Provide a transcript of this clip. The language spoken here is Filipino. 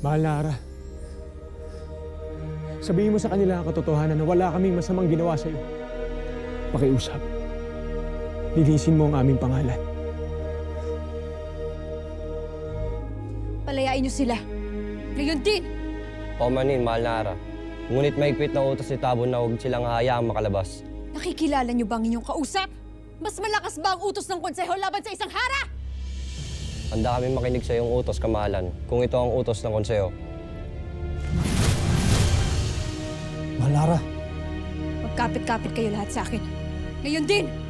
Mahal na Ara, sabihin mo sa kanila ang katotohanan na wala kaming masamang ginawa sa'yo. Pakiusap. Linisin mo ang aming pangalan. Palayain niyo sila. Ngayon din! Paumanin, mahal na Ara. Ngunit mahigpit na utos ni Tabon na huwag silang hahayaang makalabas. Nakikilala niyo ba ang inyong kausap? Mas malakas ba ang utos ng konseho laban sa isang hara? Handa kami makinig sa iyong utos, kamahalan, kung ito ang utos ng konseho. Mahal na Ara, Magkapit-kapit kayo lahat sa akin. Ngayon din!